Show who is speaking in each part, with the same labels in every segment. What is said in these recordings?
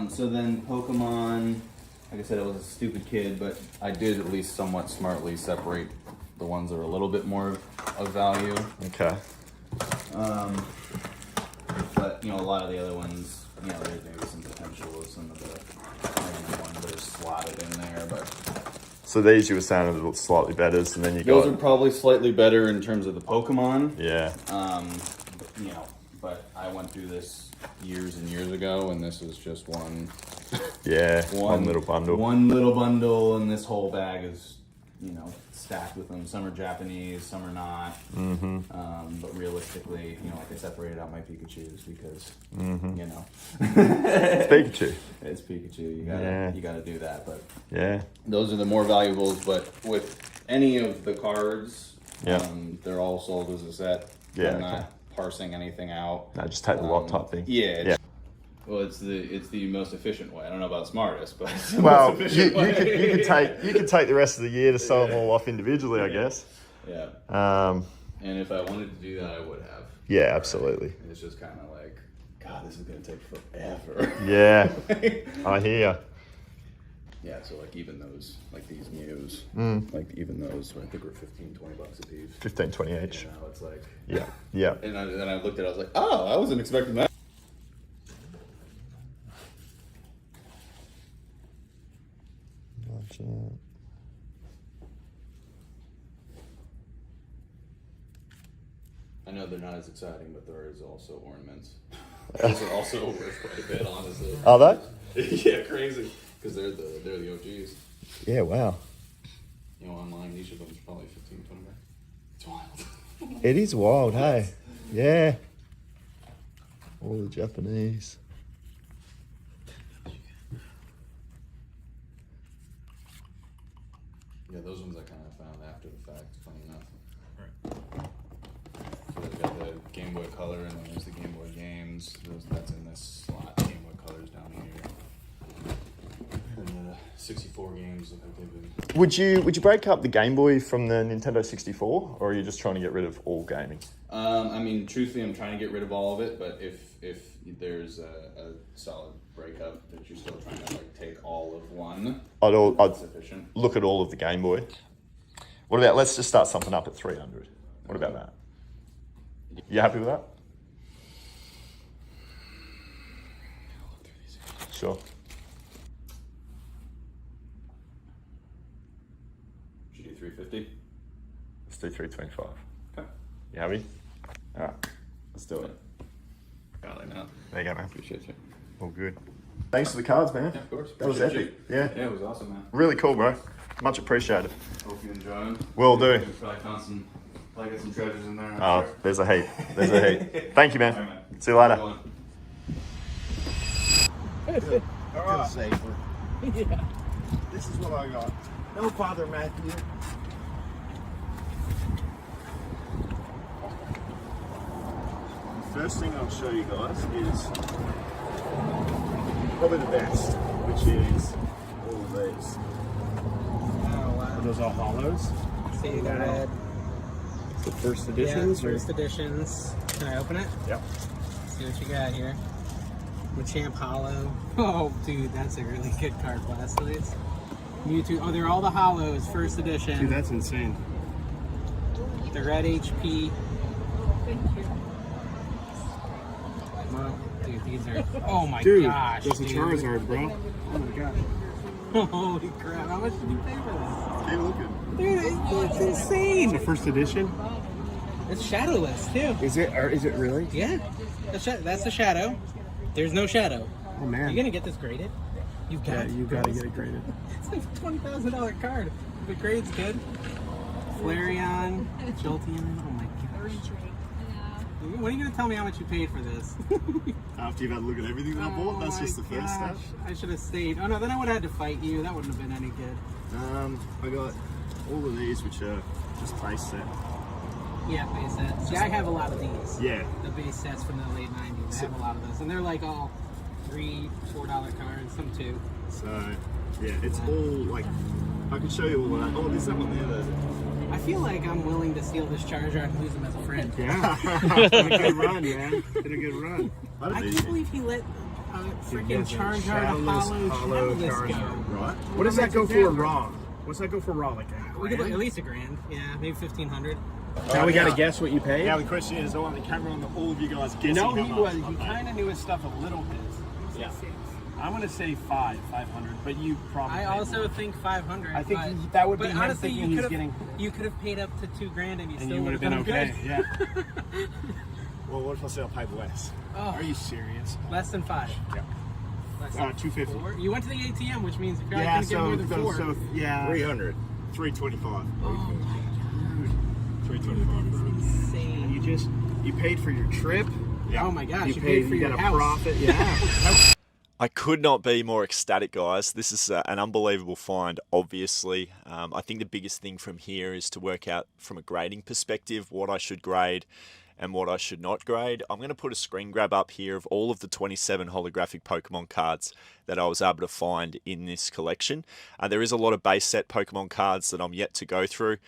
Speaker 1: So then Pokemon, like I said, I was a stupid kid, but I did at least somewhat smartly separate the ones that are a little bit more of value.
Speaker 2: Okay.
Speaker 1: But, a lot of the other ones, there's maybe some potential with some of the random ones that are slotted in there, but...
Speaker 2: So these you were saying are the slightly better, so then you
Speaker 1: Those
Speaker 2: got...
Speaker 1: are probably slightly better in terms of the Pokemon.
Speaker 2: Yeah.
Speaker 1: But I went through this years and years ago, and this is just one...
Speaker 2: Yeah, one little bundle.
Speaker 1: One little bundle, and this whole bag is, stacked with them. Some are Japanese, some are not.
Speaker 2: Mm-hmm.
Speaker 1: But realistically, I separated out my Pikachus because,
Speaker 2: It's Pikachu.
Speaker 1: It's Pikachu. You gotta do that. But
Speaker 2: yeah,
Speaker 1: those are the more valuables. But with any of the cards, they're all sold as a set.
Speaker 2: Yeah,
Speaker 1: I'm not parsing anything out.
Speaker 2: No, just take the lot type thing.
Speaker 1: Yeah. Well, it's the most efficient way. I don't know about smartest, but it's the
Speaker 2: well,
Speaker 1: most efficient way.
Speaker 2: you could take the rest of the year to sell them all off individually, I guess.
Speaker 1: Yeah. And if I wanted to do that, I would have.
Speaker 2: Yeah, absolutely.
Speaker 1: Right? It's just kind of like, God, this is gonna take forever.
Speaker 2: Yeah, I hear.
Speaker 1: Yeah, so like even those, like these Mews, like even those, I think were $15-20 a piece.
Speaker 2: 15-20 each.
Speaker 1: Now it's like.
Speaker 2: Yeah.
Speaker 1: And then I looked at it, I was like, oh, I wasn't expecting that. I know they're not as exciting, but there is also ornaments. Those are also worth quite a bit, honestly.
Speaker 2: Are they?
Speaker 1: Yeah, crazy. Because they're the OGs.
Speaker 2: Yeah, wow.
Speaker 1: Online, each of them is probably 15-20 bucks. It's wild.
Speaker 2: It is wild, hey? Yeah. All the Japanese.
Speaker 1: Yeah, those ones I kind of found after the fact, funny enough. So they've got the Game Boy Color, and then there's the Game Boy Games. That's in this slot. Game Boy Color's down here. And the 64 games look like they've been...
Speaker 2: Would you break up the Game Boy from the Nintendo 64, or are you just trying to get rid of all gaming?
Speaker 1: I mean, truthfully, I'm trying to get rid of all of it, but if there's a solid breakup that you're still trying to take all of one,
Speaker 2: I'd
Speaker 1: sufficient.
Speaker 2: Look at all of the Game Boy. What about, let's just start something up at 300. What about that? You happy with that? Sure.
Speaker 1: Should do 350.
Speaker 2: Let's do 325.
Speaker 1: Okay.
Speaker 2: You happy? All right, let's do it.
Speaker 1: Got it now.
Speaker 2: There you go, man.
Speaker 1: Appreciate you.
Speaker 2: All good. Thanks for the cards, man.
Speaker 1: Yeah, of course.
Speaker 2: That was
Speaker 1: Appreciate
Speaker 2: epic.
Speaker 1: you.
Speaker 2: Yeah.
Speaker 1: Yeah, it was awesome, man.
Speaker 2: Really cool, bro. Much appreciated.
Speaker 1: Hope you enjoy them.
Speaker 2: Will do.
Speaker 1: Probably get some treasures in there.
Speaker 2: Oh,
Speaker 1: Sure.
Speaker 2: there's a heap. There's a heap. Thank you, man.
Speaker 1: All right, man.
Speaker 2: See you later.
Speaker 3: All right. Safer. Yeah. This is what I got. No Father Matthew. The first thing I'll show you guys is probably the best, which is all of these.
Speaker 4: Oh, wow.
Speaker 3: Those are hollows.
Speaker 4: So you got
Speaker 3: The first editions.
Speaker 4: first editions. Can I open it?
Speaker 3: Yep.
Speaker 4: See what you got here. Machamp Hollow. Oh, dude, that's a really good card, Blastoise. Mewtwo. Oh, they're all the hollows, first edition.
Speaker 3: Dude, that's insane.
Speaker 4: The red HP. Well, dude, these are. Oh my
Speaker 3: Dude,
Speaker 4: gosh.
Speaker 3: there's a
Speaker 4: dude.
Speaker 3: Charizard, bro. Oh my god.
Speaker 4: Holy crap! How much did you pay for this?
Speaker 3: Keep looking.
Speaker 4: Dude, it's
Speaker 3: The
Speaker 4: insane.
Speaker 3: first edition.
Speaker 4: It's shadowless too.
Speaker 3: Is it? Or is it really?
Speaker 4: Yeah, that's the shadow. There's no shadow.
Speaker 3: Oh man.
Speaker 4: You gonna get this graded? You've got.
Speaker 3: Yeah, you gotta get it graded.
Speaker 4: It's like a $20,000 card. If it grades good. Flareon, Jolteon. Oh my gosh. When are you gonna tell me how much you paid for this?
Speaker 3: After you've had a look at everything that I bought, that's just the first step.
Speaker 4: I should have stayed. Oh no, then I would have had to fight you. That wouldn't have been any good.
Speaker 3: I got all of these, which are just base set.
Speaker 4: Yeah, base sets. Yeah, I have a lot of these.
Speaker 3: Yeah.
Speaker 4: The base sets from the late 90s. I have a lot of those. And they're like all $3, $4 cards, some $2.
Speaker 3: So, yeah, it's all like, I could show you all of that. Oh, there's that one there though.
Speaker 4: I feel like I'm willing to steal this Charizard and lose him as a friend.
Speaker 3: Yeah. Did a good run, man. Did a good run.
Speaker 4: I can't believe he let Freaking Charizard hollow Charizard.
Speaker 3: Right. What does that go for raw? What's that go for raw? Like
Speaker 4: we could at least $1,000. Yeah, maybe 1,500.
Speaker 3: Now we got to guess what you paid?
Speaker 5: Yeah, the question is, I want the camera on all of you guys guessing.
Speaker 3: No,
Speaker 5: how
Speaker 3: he
Speaker 5: much.
Speaker 3: was. He kind of knew his stuff a little bit.
Speaker 5: Yeah.
Speaker 3: I'm going to say 500, but you probably
Speaker 4: I also think 500.
Speaker 3: I think
Speaker 4: but,
Speaker 3: that would be
Speaker 4: but
Speaker 3: him
Speaker 4: honestly,
Speaker 3: thinking he's getting...
Speaker 4: You could have paid up to $2,000 and you
Speaker 3: And
Speaker 4: still
Speaker 3: you would have been okay,
Speaker 4: good.
Speaker 3: yeah.
Speaker 5: Well, what if I say I paid less?
Speaker 4: Oh,
Speaker 3: Are you serious?
Speaker 4: less than 5.
Speaker 5: Yeah.
Speaker 4: Less than
Speaker 3: 250.
Speaker 4: 4. You went to the ATM, which means if you're
Speaker 3: Yeah,
Speaker 4: going to get more than 4.
Speaker 3: so, yeah.
Speaker 5: 300. 325.
Speaker 4: Oh my God.
Speaker 5: 325.
Speaker 4: Insane.
Speaker 3: You paid for your trip.
Speaker 5: Yeah.
Speaker 4: Oh my gosh,
Speaker 3: You
Speaker 4: you paid for
Speaker 3: you
Speaker 4: your
Speaker 3: got a
Speaker 4: house.
Speaker 3: profit. Yeah.
Speaker 2: I could not be more ecstatic, guys. This is an unbelievable find, obviously. I think the biggest thing from here is to work out from a grading perspective what I should grade and what I should not grade. I'm going to put a screen grab up here of all of the 27 holographic Pokemon cards that I was able to find in this collection. There is a lot of base set Pokemon cards that I'm yet to go through,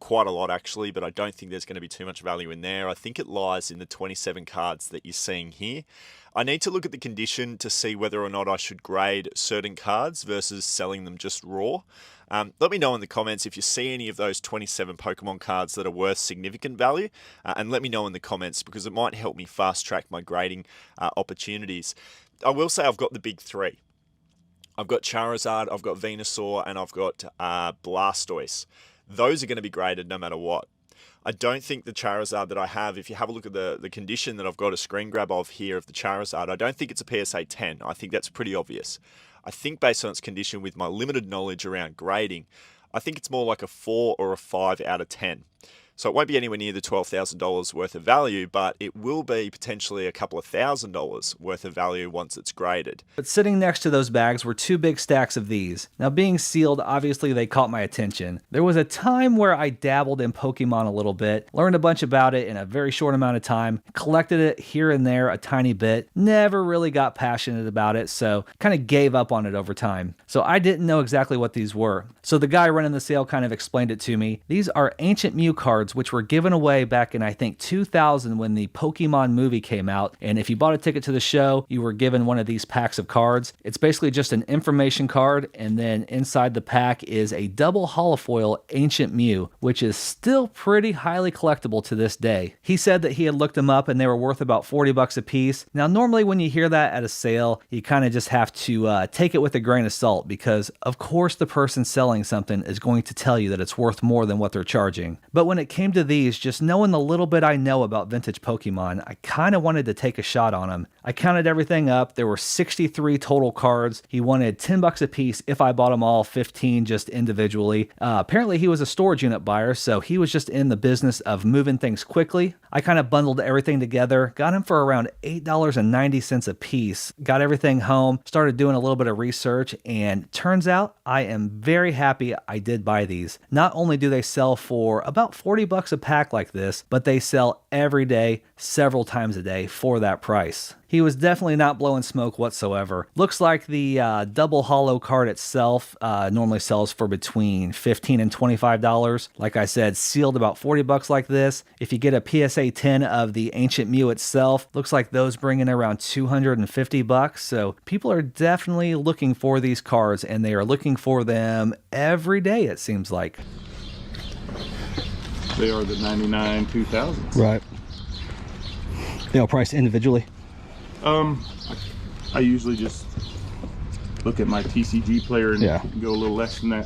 Speaker 2: quite a lot actually, but I don't think there's going to be too much value in there. I think it lies in the 27 cards that you're seeing here. I need to look at the condition to see whether or not I should grade certain cards versus selling them just raw. Let me know in the comments if you see any of those 27 Pokemon cards that are worth significant value, and let me know in the comments because it might help me fast track my grading opportunities. I will say I've got the big 3. I've got Charizard, I've got Venusaur, and I've got Blastoise. Those are going to be graded no matter what. I don't think the Charizard that I have, if you have a look at the condition that I've got a screen grab of here of the Charizard, I don't think it's a PSA 10. I think that's pretty obvious. I think based on its condition with my limited knowledge around grading, I think it's more like a 4 or a 5 out of 10. So it won't be anywhere near the $12,000 worth of value, but it will be potentially a couple of $1,000s worth of value once it's graded.
Speaker 6: But sitting next to those bags were 2 big stacks of these. Now being sealed, obviously they caught my attention. There was a time where I dabbled in Pokemon a little bit, learned a bunch about it in a very short amount of time, collected it here and there a tiny bit, never really got passionate about it, so kind of gave up on it over time. So I didn't know exactly what these were. So the guy running the sale kind of explained it to me. These are Ancient Mew cards, which were given away back in, I think, 2000 when the Pokemon movie came out. And if you bought a ticket to the show, you were given one of these packs of cards. It's basically just an information card, and then inside the pack is a double holofoil Ancient Mew, which is still pretty highly collectible to this day. He said that he had looked them up and they were worth about $40 a piece. Now, normally when you hear that at a sale, you kind of just have to take it with a grain of salt because, of course, the person selling something is going to tell you that it's worth more than what they're charging. But when it came to these, just knowing the little bit I know about vintage Pokemon, I kind of wanted to take a shot on them. I counted everything up. There were 63 total cards. He wanted $10 a piece if I bought them all, 15 just individually. Apparently he was a storage unit buyer, so he was just in the business of moving things quickly. I kind of bundled everything together, got him for around $8.90 a piece, got everything home, started doing a little bit of research, and turns out I am very happy I did buy these. Not only do they sell for about $40 a pack like this, but they sell every day, several times a day for that price. He was definitely not blowing smoke whatsoever. Looks like the double holo card itself normally sells for between $15 and $25. Like I said, sealed about $40 like this. If you get a PSA 10 of the Ancient Mew itself, looks like those bring in around $250. So people are definitely looking for these cards, and they are looking for them every day, it seems like.
Speaker 1: They are the 99 2000s.
Speaker 6: Right. They all priced individually.
Speaker 1: I usually just look at my TCG player and
Speaker 6: Yeah.
Speaker 1: go a little less than that.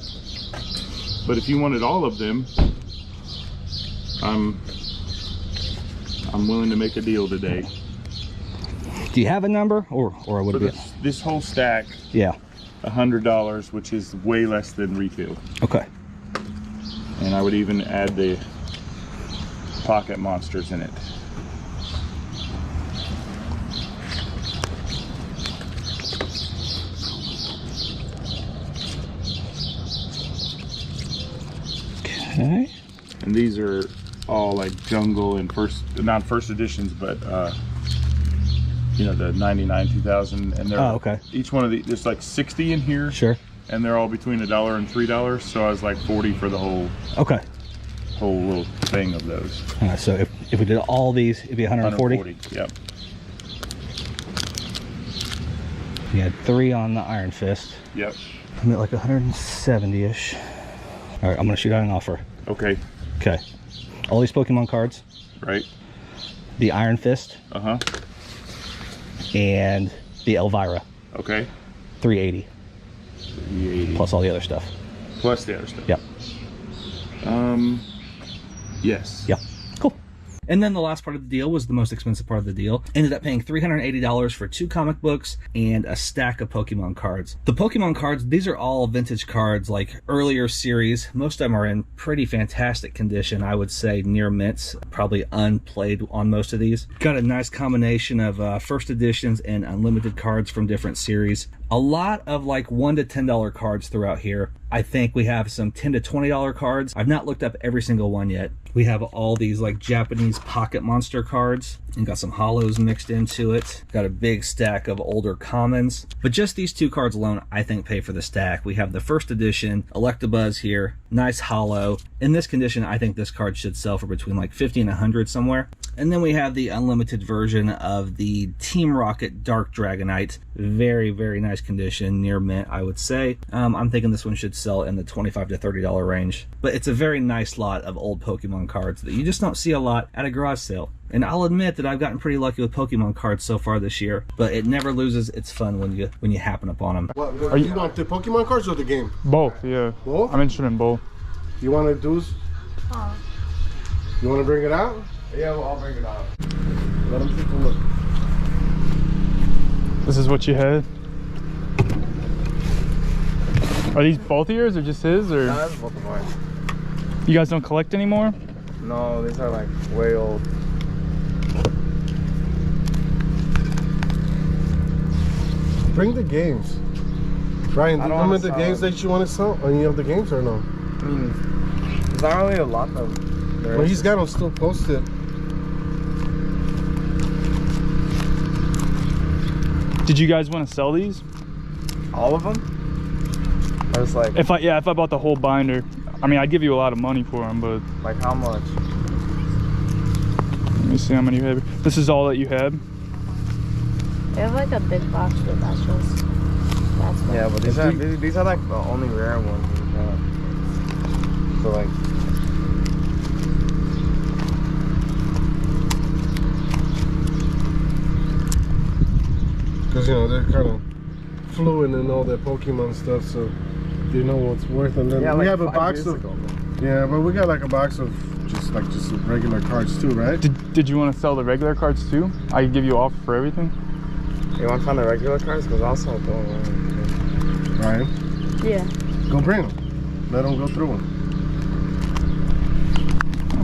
Speaker 1: But if you wanted all of them, I'm willing to make a deal today.
Speaker 6: Do you have a number, or would
Speaker 1: For
Speaker 6: it be?
Speaker 1: this whole stack,
Speaker 6: Yeah.
Speaker 1: $100, which is way less than retail.
Speaker 6: Okay.
Speaker 1: And I would even add the pocket monsters in it.
Speaker 6: Okay.
Speaker 1: And these are all like jungle and not first editions, but you know, the 99 2000, and they're
Speaker 6: okay.
Speaker 1: Each one of these, there's like 60 in here.
Speaker 6: Sure.
Speaker 1: And they're all between $1 and $3, so I was like 40 for the whole little thing of those.
Speaker 6: All right, so if we did all these, it'd be 140.
Speaker 1: 140, yep.
Speaker 6: You had 3 on the Iron Fist.
Speaker 7: Yep.
Speaker 6: I'm at like 170-ish. All right, I'm gonna shoot out an offer.
Speaker 7: Okay.
Speaker 6: Okay. All these Pokemon cards.
Speaker 7: Right.
Speaker 6: The Iron Fist.
Speaker 7: Uh-huh.
Speaker 6: And the Elvira.
Speaker 7: Okay.
Speaker 6: 380.
Speaker 7: 380.
Speaker 6: Plus all the other stuff.
Speaker 7: Plus the other stuff.
Speaker 6: Yep.
Speaker 7: Yes.
Speaker 6: Yep. Cool. And then the last part of the deal was the most expensive part of the deal. Ended up paying $380 for 2 comic books and a stack of Pokemon cards. The Pokemon cards, these are all vintage cards, like earlier series. Most of them are in pretty fantastic condition. I would say near mints, probably unplayed on most of these. Got a nice combination of first editions and unlimited cards from different series. A lot of like $1 to $10 cards throughout here. I think we have some $10 to $20 cards. I've not looked up every single one yet. We have all these like Japanese pocket monster cards and got some holos mixed into it. Got a big stack of older commons. But just these 2 cards alone, I think pay for the stack. We have the first edition Electabuzz here, nice holo. In this condition, I think this card should sell for between like 50 and 100 somewhere. And then we have the unlimited version of the Team Rocket Dark Dragonite. Very, very nice condition, near mint, I would say. I'm thinking this one should sell in the $25 to $30 range. But it's a very nice lot of old Pokemon cards that you just don't see a lot at a garage sale. And I'll admit that I've gotten pretty lucky with Pokemon cards so far this year, but it never loses its fun when you happen upon them.
Speaker 3: What, are you want the Pokemon cards or the game?
Speaker 8: Both, yeah.
Speaker 3: Both?
Speaker 8: I'm interested in both.
Speaker 3: You want to do? You want to bring it out?
Speaker 7: Yeah, well, I'll bring it out.
Speaker 3: Let them take a look.
Speaker 8: This is what you had? Are these both of yours or just his? Or
Speaker 9: No, that's both of mine.
Speaker 8: you guys don't collect anymore?
Speaker 9: No, these are like way old.
Speaker 3: Bring the games. Ryan, do
Speaker 9: I
Speaker 3: you
Speaker 9: don't
Speaker 3: remember
Speaker 9: wanna
Speaker 3: the
Speaker 9: sell
Speaker 3: games
Speaker 9: them.
Speaker 3: that you want to sell? Any of the games or no?
Speaker 9: I mean, there's not really a lot of them.
Speaker 3: Well, he's got them still posted.
Speaker 8: Did you guys want to sell these?
Speaker 9: all of them. I was like,
Speaker 8: If I bought the whole binder, I mean, I'd give you a lot of money for them, but
Speaker 9: like how much?
Speaker 8: let me see how many you have. This is all that you had?
Speaker 10: They have like a big box with that's what.
Speaker 9: Yeah, but these are like the only rare ones we have. So like,
Speaker 3: Because, you know, they're kind of fluent in all their Pokemon stuff, so they know what's worth. And then
Speaker 9: yeah,
Speaker 3: we
Speaker 9: like
Speaker 3: have a
Speaker 9: 5
Speaker 3: box
Speaker 9: years
Speaker 3: of...
Speaker 9: ago.
Speaker 3: Yeah, but we got like a box of just regular cards too, right?
Speaker 8: Did you want to sell the regular cards too? I could give you an offer for everything.
Speaker 9: You want to find the regular cards? Because I'll sell them.
Speaker 3: Ryan,
Speaker 10: Yeah.
Speaker 3: go bring them. Let them go through them.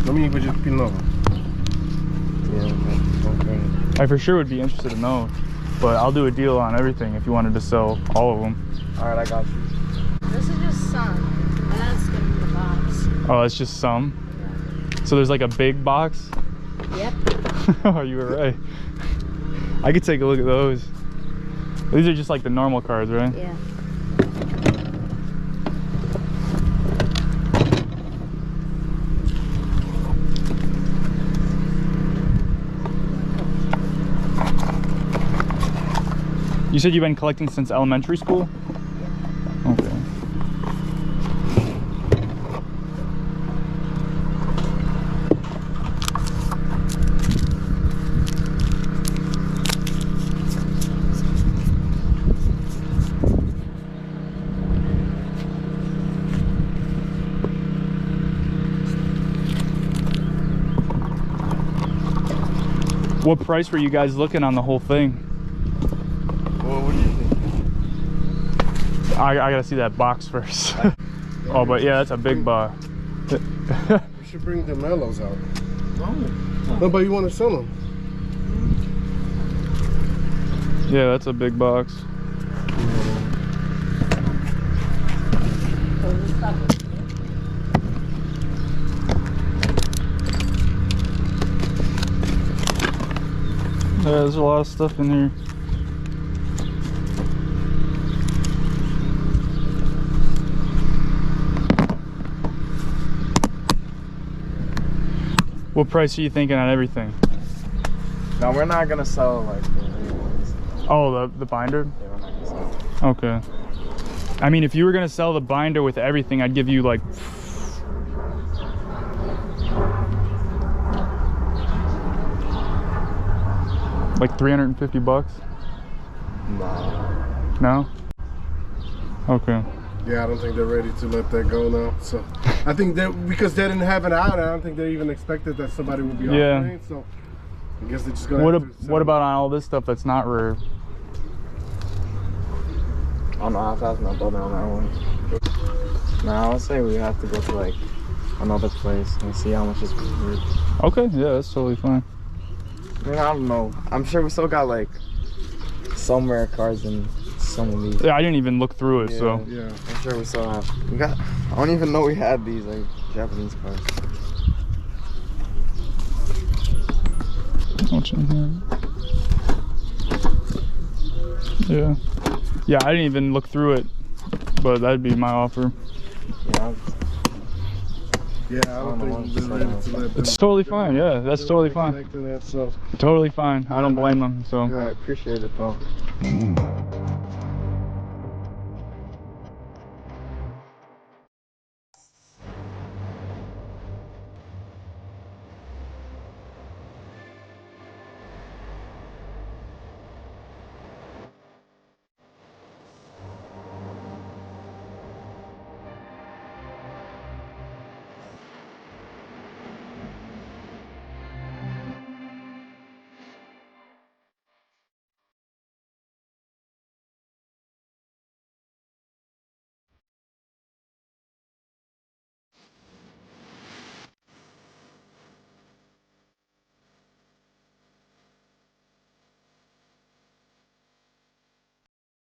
Speaker 3: Let me just pin over.
Speaker 9: Yeah, okay.
Speaker 8: I for sure would be interested to know, but I'll do a deal on everything if you wanted to sell all of them.
Speaker 9: Alright, I got you.
Speaker 10: This is just some. And that's gonna be the box.
Speaker 8: Oh, it's just some? So there's like a big box?
Speaker 10: Yep.
Speaker 8: Oh, you were right. I could take a look at those. These are just like the normal cards, right?
Speaker 10: Yeah.
Speaker 8: You said you've been collecting since elementary school? Yeah. Okay. What price were you guys looking on the whole thing?
Speaker 9: Well, what do you think?
Speaker 8: I gotta see that box first. Oh, but yeah, that's a big box.
Speaker 3: We should bring the mellows out. No, but you want to sell them?
Speaker 8: Yeah, that's a big box. Yeah, there's a lot of stuff in here. What price are you thinking on everything?
Speaker 9: No, we're not gonna sell like the big ones.
Speaker 8: Oh, the binder?
Speaker 9: Yeah, we're not gonna
Speaker 8: Okay. I mean, if you were gonna sell the binder with everything, I'd give you like $350.
Speaker 3: Nah.
Speaker 8: No? Okay.
Speaker 11: Yeah, I don't think they're ready to let that go now. So I think that because they didn't have it out, I don't think they even expected that somebody would be offering it. So I guess they're just gonna.
Speaker 8: What about on all this stuff that's not rare?
Speaker 9: I don't know how fast my brother on that one. Nah, I would say we have to go to like another place and see how much it's worth.
Speaker 8: Okay, yeah, that's totally fine.
Speaker 9: I mean, I don't know. I'm sure we still got like some rare cards and some of these.
Speaker 8: Yeah, I didn't even look through it, so.
Speaker 11: Yeah.
Speaker 9: I'm sure we still have. We got. I don't even know we had these like Japanese cards.
Speaker 8: What's in here? Yeah. Yeah, I didn't even look through it, but that'd be my offer.
Speaker 11: Yeah, I don't think they're ready to let them.
Speaker 8: It's totally fine, yeah, that's totally fine.
Speaker 11: Connect to that, so.
Speaker 8: Totally fine. I don't blame them, so.
Speaker 9: I appreciate it though.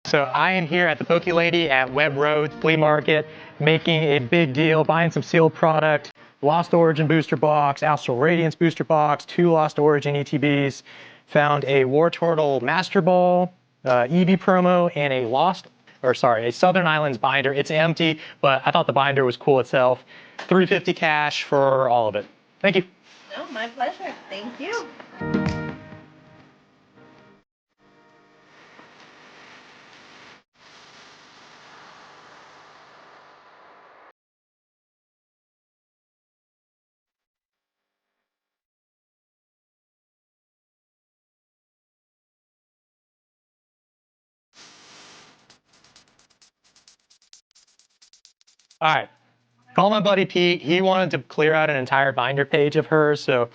Speaker 12: So I am here at the Poke Lady at Webb Road Flea Market, making a big deal, buying some sealed product, Lost Origin booster box, Astral Radiance booster box, 2 Lost Origin ETBs, found a War Turtle Master Ball EV promo, and a Southern Islands binder. It's empty, but I thought the binder was cool itself. $350 cash for all of it. Thank you.
Speaker 13: No, my pleasure. Thank you.
Speaker 12: All right, call my buddy Pete. He wanted to clear out an entire binder page of hers, so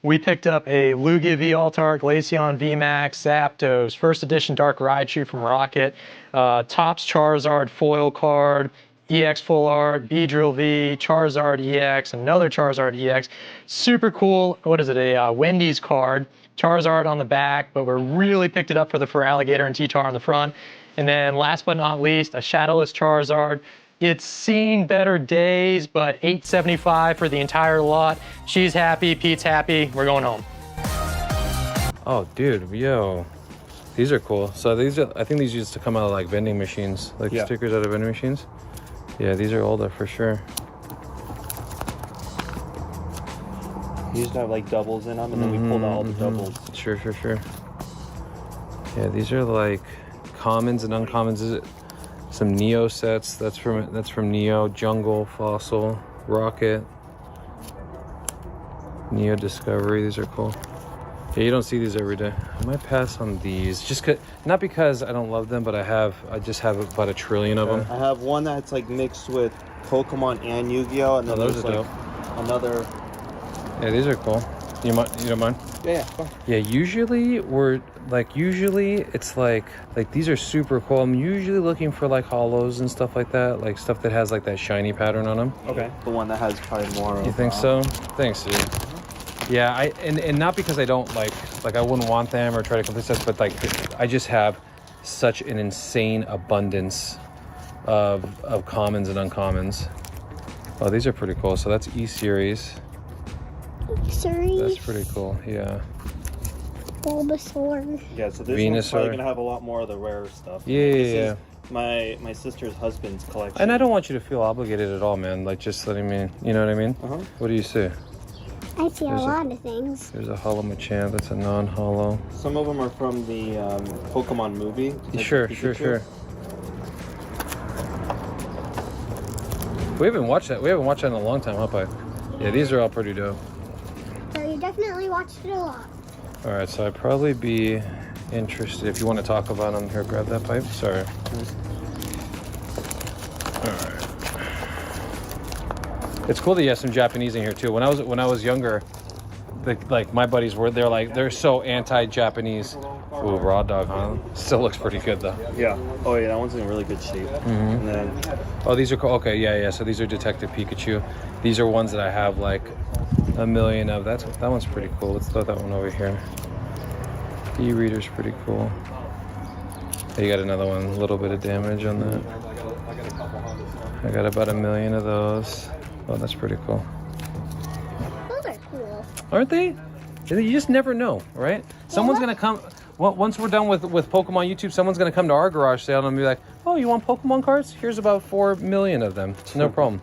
Speaker 12: we picked up a Lugia V-Altar, Glaceon VMAX, Zapdos, first edition Dark Raichu from Rocket, Topps Charizard foil card, EX full art, Beedrill V, Charizard EX, another Charizard EX. Super cool, what is it, a Wendy's card, Charizard on the back, but we really picked it up for the Feraligatr and T-Tar on the front. And then last but not least, a Shadowless Charizard. It's seen better days, but $875 for the entire lot. She's happy, Pete's happy, we're going home.
Speaker 14: Oh, dude, yo. These are cool. So these are, I think these used to come out of like vending machines, like stickers out of vending machines. Yeah, these are older for sure.
Speaker 15: You used to have like doubles in them, and then we pulled out all the doubles.
Speaker 14: Sure. Yeah, these are like commons and uncommons. Is it some Neo sets? That's from Neo. Jungle, Fossil, Rocket, Neo Discovery. These are cool. Yeah, you don't see these every day. I might pass on these, not because I don't love them, but I just have about 1 trillion of them.
Speaker 9: I have one that's like mixed with Pokemon and Yu-Gi-Oh, and then
Speaker 14: those
Speaker 9: there's
Speaker 14: are
Speaker 9: like another.
Speaker 14: Yeah, these are cool. You don't mind?
Speaker 9: Yeah.
Speaker 14: Yeah, usually it's like these are super cool. I'm usually looking for like hollows and stuff like that, like stuff that has like that shiny pattern on them.
Speaker 9: Okay. The one that has probably more.
Speaker 14: You think so? Thanks, dude. Yeah, and not because I don't like I wouldn't want them or try to complete sets, but like I just have such an insane abundance of commons and uncommons. Oh, these are pretty cool. So that's E-Series.
Speaker 10: E-Series?
Speaker 14: That's pretty cool, yeah.
Speaker 10: Bulbasaur.
Speaker 9: Yeah, so this
Speaker 14: Venusaur.
Speaker 9: one's probably gonna have a lot more of the rare stuff.
Speaker 14: Yeah.
Speaker 9: This is my sister's husband's collection.
Speaker 14: And I don't want you to feel obligated at all, man. Like, just letting me, you know what I mean? What do you see?
Speaker 10: I see a lot of things.
Speaker 14: There's a Hollow Machamp. That's a non-hollow.
Speaker 9: Some of them are from the Pokemon movie. Like
Speaker 14: Sure. We haven't watched that. We haven't watched that in a long time, huh, Pipe? Yeah, these are all pretty dope.
Speaker 16: So you definitely watched it a lot.
Speaker 14: All right, so I'd probably be interested if you want to talk about them. Here, grab that pipe. Sorry. All right. It's cool that you have some Japanese in here too. When I was younger, like my buddies they're so anti-Japanese. Ooh, raw dog, huh? Still looks pretty good though.
Speaker 15: Yeah. Oh yeah, that one's in really good shape. And then,
Speaker 14: oh, these are cool. Okay, yeah. So these are Detective Pikachu. These are ones that I have like a million of. That one's pretty cool. Let's throw that one over here. E-reader's pretty cool. You got another one. A little bit of damage on that. I got about 1 million of those. Oh, that's pretty cool.
Speaker 16: Those are cool.
Speaker 14: Aren't they? You just never know, right? Someone's gonna come. Well, once we're done with Pokemon YouTube, someone's gonna come to our garage sale and be like, "Oh, you want Pokemon cards? Here's about 4 million of them. It's no problem."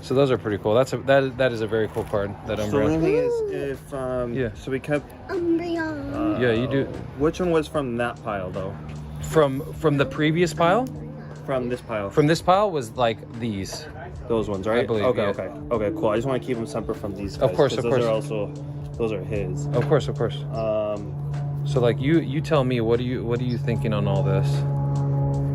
Speaker 14: So those are pretty cool. That is a very cool card. That Umbreon.
Speaker 15: so the only thing is, if
Speaker 14: yeah.
Speaker 15: So we kept.
Speaker 16: Umbreon.
Speaker 14: Yeah, you do.
Speaker 15: Which one was from that pile though?
Speaker 14: From the previous pile?
Speaker 15: From this pile.
Speaker 14: From this pile was like these.
Speaker 15: Those ones, right?
Speaker 14: I believe.
Speaker 15: Okay,
Speaker 14: yeah.
Speaker 15: okay, cool. I just want to keep them separate from these guys.
Speaker 14: Of course.
Speaker 15: Those are his.
Speaker 14: Of course. So like you tell me, what are you thinking on all this?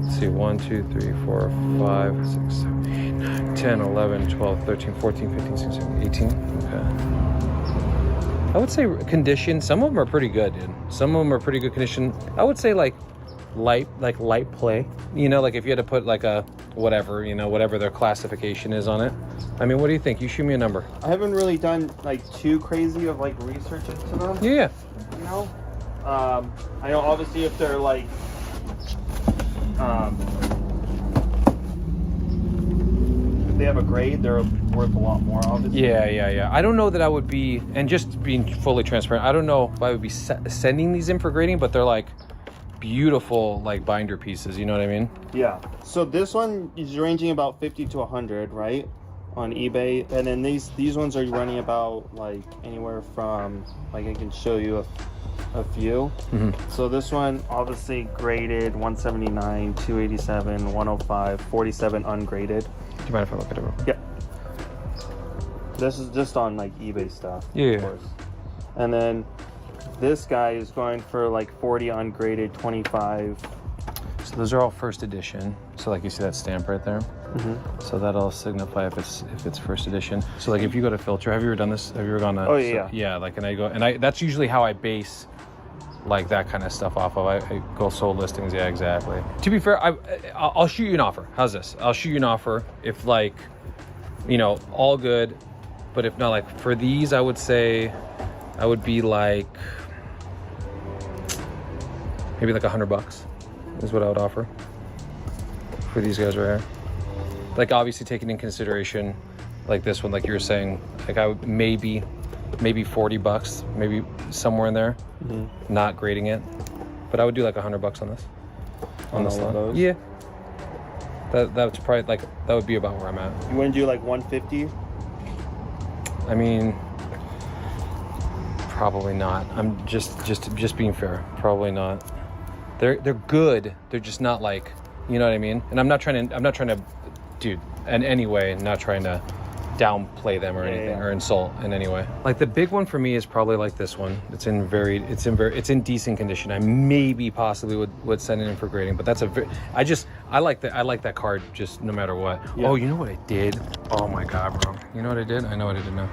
Speaker 14: Let's see, 1, 2, 3, 4, 5, 6, 7, 8, 9, 10, 11, 12, 13, 14, 15, 16, 17, 18. Okay. I would say condition. Some of them are pretty good, dude. Some of them are pretty good condition. I would say like light play. You know, like if you had to put like a whatever, whatever their classification is on it. I mean, what do you think? You shoot me a number.
Speaker 15: I haven't really done like too crazy of like research into them.
Speaker 14: Yeah.
Speaker 15: You know, I know obviously if they're like, if they have a grade, they're worth a lot more. Obviously.
Speaker 14: Yeah. I don't know that I would be, and just being fully transparent, I don't know if I would be sending these in for grading, but they're like beautiful like binder pieces. You know what I mean?
Speaker 15: Yeah. So this one is ranging about 50 to 100, right? On eBay, and then these ones are running about like anywhere from, like I can show you a few. So this one obviously graded 179, 287, 105, 47 ungraded.
Speaker 14: Do you mind if I look at it real quick?
Speaker 15: Yeah. This is just on like eBay stuff.
Speaker 14: Yeah.
Speaker 15: Of course. And then this guy is going for like 40 ungraded, 25.
Speaker 14: So those are all first edition. So like you see that stamp right there. So that'll signify if it's first edition. So like if you go to filter, have you ever done this? Have you ever gone to?
Speaker 15: Oh yeah.
Speaker 14: Yeah, like that's usually how I base like that kind of stuff off of. I go sold listings. Yeah, exactly. To be fair, I'll shoot you an offer. How's this? I'll shoot you an offer if like, all good, but if not, like for these, I would say I would be like maybe like $100 is what I would offer for these guys right here. Like obviously taking in consideration like this one, like you were saying, like I would maybe $40, maybe somewhere in there, not grading it, but I would do like $100 on this. On this lot. Yeah. That's probably like, that would be about where I'm at.
Speaker 15: You wouldn't do like 150?
Speaker 14: I mean, probably not. I'm just being fair. Probably not. They're good. They're just not like, you know what I mean? And I'm not trying to, dude, in any way, not trying to downplay them or anything or insult in any way. Like the big one for me is probably like this one. It's in decent condition. I maybe possibly would send it in for grading, but that's I like that card just no matter what. Yeah. Oh, you know what I did? Oh my God, bro. You know what I did? I know what I did now.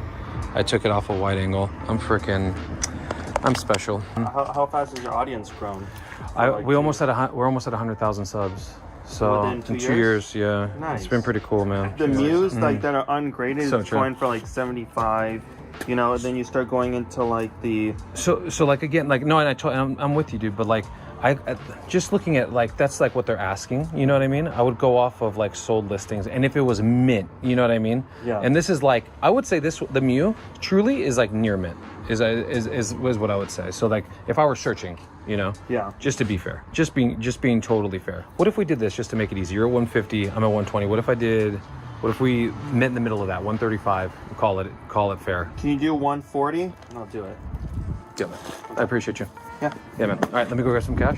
Speaker 14: I took it off a wide angle. I'm special.
Speaker 15: How fast has your audience grown?
Speaker 14: We're almost at 100,000 subs. So in 2 years, yeah. Nice. It's been pretty cool, man.
Speaker 15: The Mews like that are ungraded is going for like 75. Then you start going into like the.
Speaker 14: So like again, like no, and I'm with you, dude. But like I just looking at like that's like what they're asking. You know what I mean? I would go off of like sold listings, and if it was mint, you know what I mean?
Speaker 15: Yeah.
Speaker 14: And this is like I would say the Mew truly is like near mint. Is what I would say. So like if I were searching,
Speaker 15: yeah,
Speaker 14: just to be fair, just being totally fair. What if we did this just to make it easy? You're at 150, I'm at 120. What if we met in the middle of that, 135? Call it fair.
Speaker 15: Can you do 140? I'll do it.
Speaker 14: Do it. I appreciate you.
Speaker 15: Yeah.
Speaker 14: Yeah, man. All right, let me go grab some cash.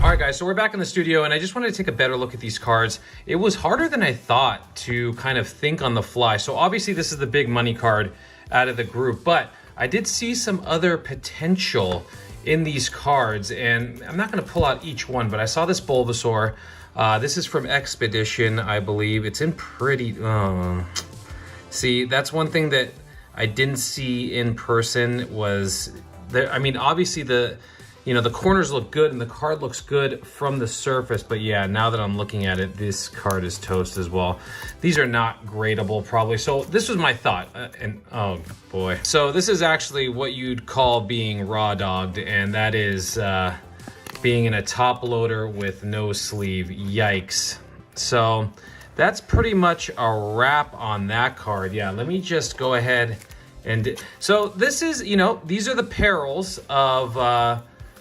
Speaker 14: All right, guys, so we're back in the studio, and I just wanted to take a better look at these cards. It was harder than I thought to kind of think on the fly. So obviously this is the big money card out of the group, but I did see some other potential in these cards, and I'm not going to pull out each one, but I saw this Bulbasaur. This is from Expedition, I believe. It's in pretty... See, that's one thing that I didn't see in person was... I mean, obviously the corners look good and the card looks good from the surface, but yeah, now that I'm looking at it, this card is toast as well. These are not gradable probably. So this was my thought, and oh boy. So this is actually what you'd call being raw dogged, and that is being in a top loader with no sleeve. Yikes. So that's pretty much a wrap on that card. Yeah, let me just go ahead and... So this is, these are the perils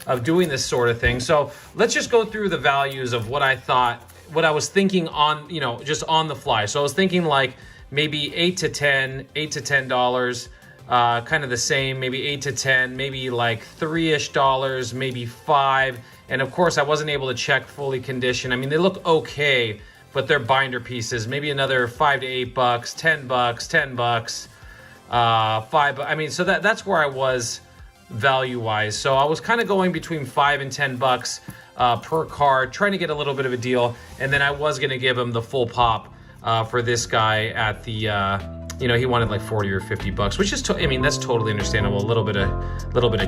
Speaker 14: of doing this sort of thing. So let's just go through the values of what I was thinking on, just on the fly. So I was thinking like maybe $8 to $10, kind of the same, maybe 8 to 10, maybe like $3-ish, maybe $5. And of course I wasn't able to check fully condition. I mean, they look okay, but they're binder pieces. Maybe another $5 to $8, $10, $10, $5. I mean, so that's where I was value-wise. So I was kind of going between $5 and $10 per card, trying to get a little bit of a deal, and then I was going to give him the full pop for this guy at the he wanted like 40 or 50 bucks, which is I mean, that's totally understandable. A little bit of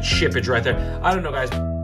Speaker 14: chippage right there. I don't know, guys.